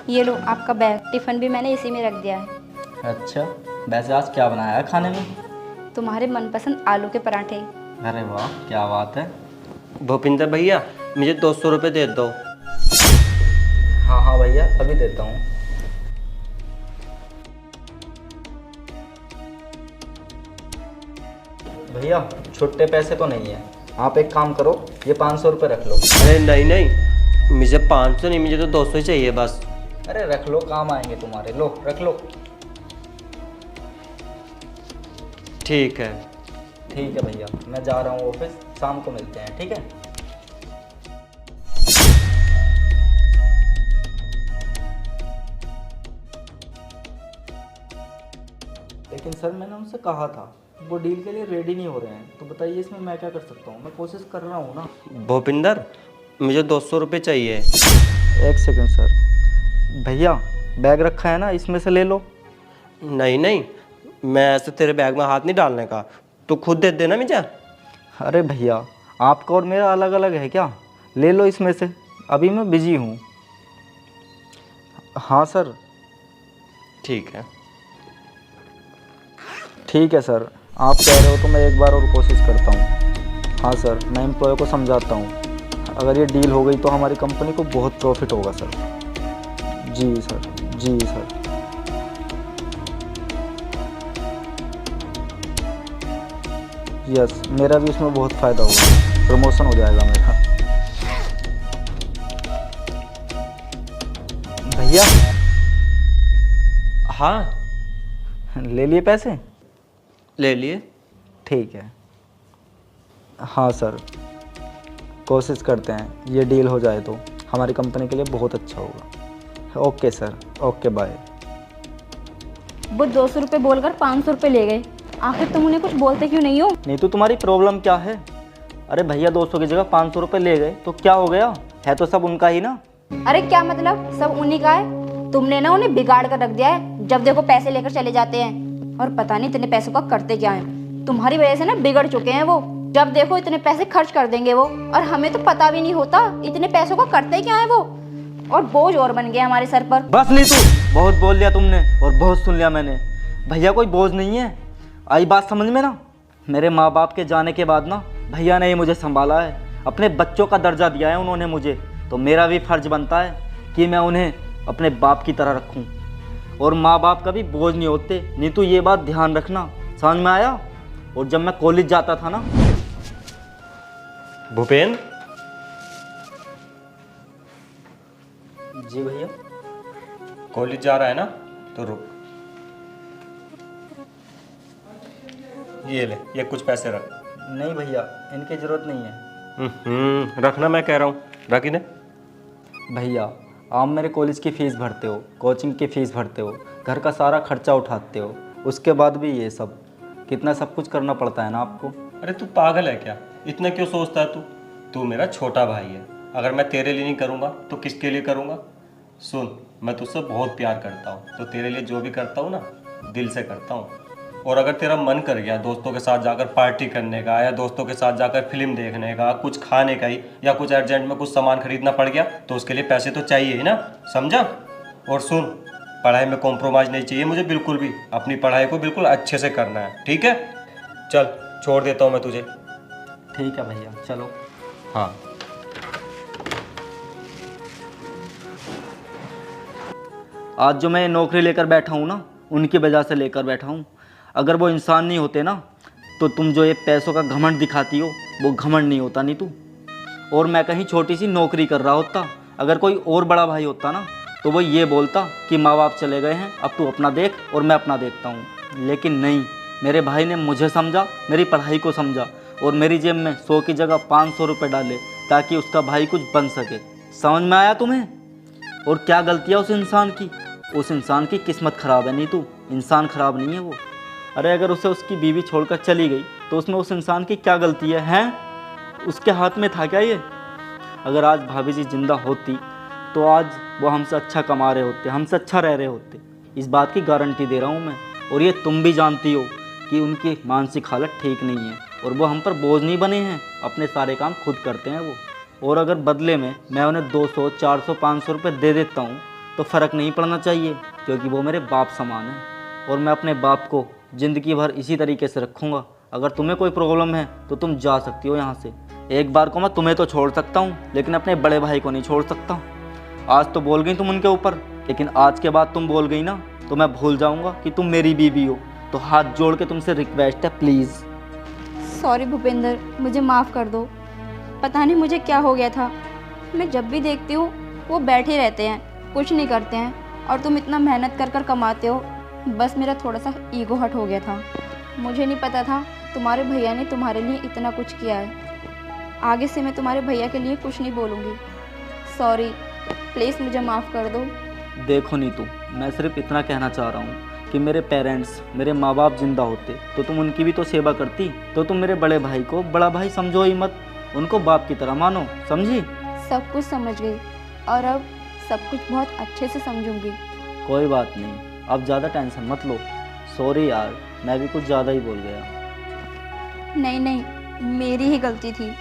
ये लो आपका bag, tiffin भी मैंने इसी में रख दिया है। अच्छा, वैसे आज क्या बनाया है खाने में? तुम्हारे मनपसंद आलू के पराठे। अरे वाह, क्या बात है। भूपिंदर भैया मुझे 200 रुपये दे दो। हाँ हाँ भैया, अभी देता हूँ। भैया छुट्टे पैसे तो नहीं है, आप एक काम करो, ये 500 रुपये रख लो। अरे नहीं नहीं, मुझे 500 नहीं, मुझे तो 200 ही चाहिए बस। अरे रख लो, काम आएंगे तुम्हारे, लो रख लो। ठीक है। ठीक है भैया, मैं जा रहा हूँ ऑफिस, शाम को मिलते हैं, ठीक है। लेकिन सर मैंने उनसे कहा था, वो डील के लिए रेडी नहीं हो रहे हैं, तो बताइए इसमें मैं क्या कर सकता हूँ? मैं कोशिश कर रहा हूँ ना। भूपिंदर मुझे 200 रुपये चाहिए। एक सेकंड सर, भैया बैग रखा है ना, इसमें से ले लो। नहीं नहीं, मैं ऐसे तेरे बैग में हाथ नहीं डालने का, तू खुद दे देना मुझे। अरे भैया आपका और मेरा अलग अलग है क्या? ले लो इसमें से, अभी मैं बिजी हूँ। हाँ सर। ठीक है। ठीक है सर, आप कह रहे हो तो मैं एक बार और कोशिश करता हूँ। हाँ सर, मैं एम्प्लॉय को समझाता हूँ, अगर ये डील हो गई तो हमारी कंपनी को बहुत प्रॉफिट होगा सर। जी सर, जी सर। यस, मेरा भी इसमें बहुत फ़ायदा होगा, प्रमोशन हो जाएगा मेरा। भैया हाँ ले लिए पैसे? ले लिए। ठीक है। हाँ सर, कोशिश करते हैं ये डील हो जाए तो हमारी कंपनी के लिए बहुत अच्छा होगा। Okay sir, okay bye. वो 200 रुपये बोलकर 500 रुपये ले गए। आखिर तुम उन्हें कुछ बोलते क्यों नहीं हो? नहीं तो तुम्हारी प्रॉब्लम क्या है? अरे भैया 200 की जगह 500 रुपये ले गए तो क्या हो गया? है तो सब उनका ही ना। अरे क्या मतलब सब उन्हीं का है? तुमने ना उन्हें बिगाड़ कर रख दिया है, जब देखो पैसे लेकर चले जाते हैं और पता नहीं इतने पैसों का करते क्या है। तुम्हारी वजह से ना बिगड़ चुके हैं वो, जब देखो इतने पैसे खर्च कर देंगे वो, और हमें तो पता भी नहीं होता इतने पैसों का करते क्या है वो, और बोझ और बन गए हमारे सर पर। बस नीतू, बहुत बोल लिया तुमने और बहुत सुन लिया मैंने। भैया कोई बोझ नहीं है, आई बात समझ में ना। मेरे माँ बाप के जाने के बाद ना भैया ने ही मुझे संभाला है, अपने बच्चों का दर्जा दिया है उन्होंने मुझे, तो मेरा भी फर्ज बनता है कि मैं उन्हें अपने बाप की तरह रखूं। और माँ बाप का भी बोझ नहीं होते, नीतू ये बात ध्यान रखना, समझ में आया? और जब मैं कॉलेज जाता था ना। भूपेन जी भैया। कॉलेज जा रहा है ना, तो रुक, ये ले, ये कुछ पैसे रख। नहीं भैया, इनकी ज़रूरत नहीं है। रखना, मैं कह रहा हूँ, रख इन्हें। भैया आप मेरे कॉलेज की फ़ीस भरते हो, कोचिंग की फ़ीस भरते हो, घर का सारा खर्चा उठाते हो, उसके बाद भी ये सब, कितना सब कुछ करना पड़ता है ना आपको। अरे तू पागल है क्या? इतना क्यों सोचता है तू? तू मेरा छोटा भाई है, अगर मैं तेरे लिए नहीं करूँगा तो किसके लिए करूँगा? सुन, मैं तुझसे बहुत प्यार करता हूँ, तो तेरे लिए जो भी करता हूँ ना, दिल से करता हूँ। और अगर तेरा मन कर गया दोस्तों के साथ जाकर पार्टी करने का, या दोस्तों के साथ जाकर फिल्म देखने का, कुछ खाने का ही, या कुछ अर्जेंट में कुछ सामान खरीदना पड़ गया, तो उसके लिए पैसे तो चाहिए ही ना, समझा? और सुन, पढ़ाई में कॉम्प्रोमाइज़ नहीं चाहिए मुझे बिल्कुल भी, अपनी पढ़ाई को बिल्कुल अच्छे से करना है, ठीक है? चल छोड़ देता हूँ मैं तुझे। ठीक है भैया, चलो। हाँ। आज जो मैं नौकरी लेकर बैठा हूँ ना, उनकी वजह से लेकर बैठा हूँ। अगर वो इंसान नहीं होते ना, तो तुम जो ये पैसों का घमंड दिखाती हो, वो घमंड नहीं होता नहीं तू। और मैं कहीं छोटी सी नौकरी कर रहा होता, अगर कोई और बड़ा भाई होता ना, तो वो ये बोलता कि माँ बाप चले गए हैं, अब तू अपना देख और मैं अपना देखता हूँ। लेकिन नहीं, मेरे भाई ने मुझे समझा, मेरी पढ़ाई को समझा, और मेरी जेब में 100 की जगह 500 रुपये डाले, ताकि उसका भाई कुछ बन सके। समझ में आया तुम्हें? और क्या गलती है उस इंसान की? उस इंसान की किस्मत ख़राब है नहीं तू, इंसान ख़राब नहीं है वो। अरे अगर उसे उसकी बीवी छोड़कर चली गई तो उसमें उस इंसान की क्या गलती है? हैं? उसके हाथ में था क्या ये? अगर आज भाभी जी जिंदा होती तो आज वो हमसे अच्छा कमा रहे होते, हमसे अच्छा रह रहे होते, इस बात की गारंटी दे रहा हूँ मैं। और ये तुम भी जानती हो कि उनकी मानसिक हालत ठीक नहीं है, और वो हम पर बोझ नहीं बने हैं, अपने सारे काम खुद करते हैं वो। और अगर बदले में मैं उन्हें 200, 400, 500 रुपये दे देता हूँ, तो फ़र्क नहीं पड़ना चाहिए, क्योंकि वो मेरे बाप समान है और मैं अपने बाप को ज़िंदगी भर इसी तरीके से रखूँगा। अगर तुम्हें कोई प्रॉब्लम है तो तुम जा सकती हो यहाँ से। एक बार को मैं तुम्हें तो छोड़ सकता हूँ, लेकिन अपने बड़े भाई को नहीं छोड़ सकता। आज तो बोल गई तुम उनके ऊपर, लेकिन आज के बाद तुम बोल गई ना तो मैं भूल जाऊँगा कि तुम मेरी बीवी हो। तो हाथ जोड़ के तुमसे रिक्वेस्ट है, प्लीज़। सॉरी भूपेंद्र, मुझे माफ़ कर दो। पता नहीं मुझे क्या हो गया था। मैं जब भी देखती हूँ वो बैठे रहते हैं, कुछ नहीं करते हैं, और तुम इतना मेहनत कर कर कमाते हो। बस मेरा थोड़ा सा ईगो हर्ट हो गया था। मुझे नहीं पता था तुम्हारे भैया ने तुम्हारे लिए इतना कुछ किया है। आगे से मैं तुम्हारे भैया के लिए कुछ नहीं बोलूँगी। सॉरी, प्लीज़ मुझे माफ़ कर दो। देखो नीतू, मैं सिर्फ इतना कहना चाह रहा हूँ कि मेरे पेरेंट्स, मेरे माँ बाप जिंदा होते तो तुम उनकी भी तो सेवा करती। तो तुम मेरे बड़े भाई को बड़ा भाई समझो ही मत, उनको बाप की तरह मानो, समझी? सब कुछ समझ गई और अब सब कुछ बहुत अच्छे से समझूंगी। कोई बात नहीं, अब ज़्यादा टेंशन मत लो। सॉरी यार, मैं भी कुछ ज़्यादा ही बोल गया। नहीं नहीं, मेरी ही गलती थी।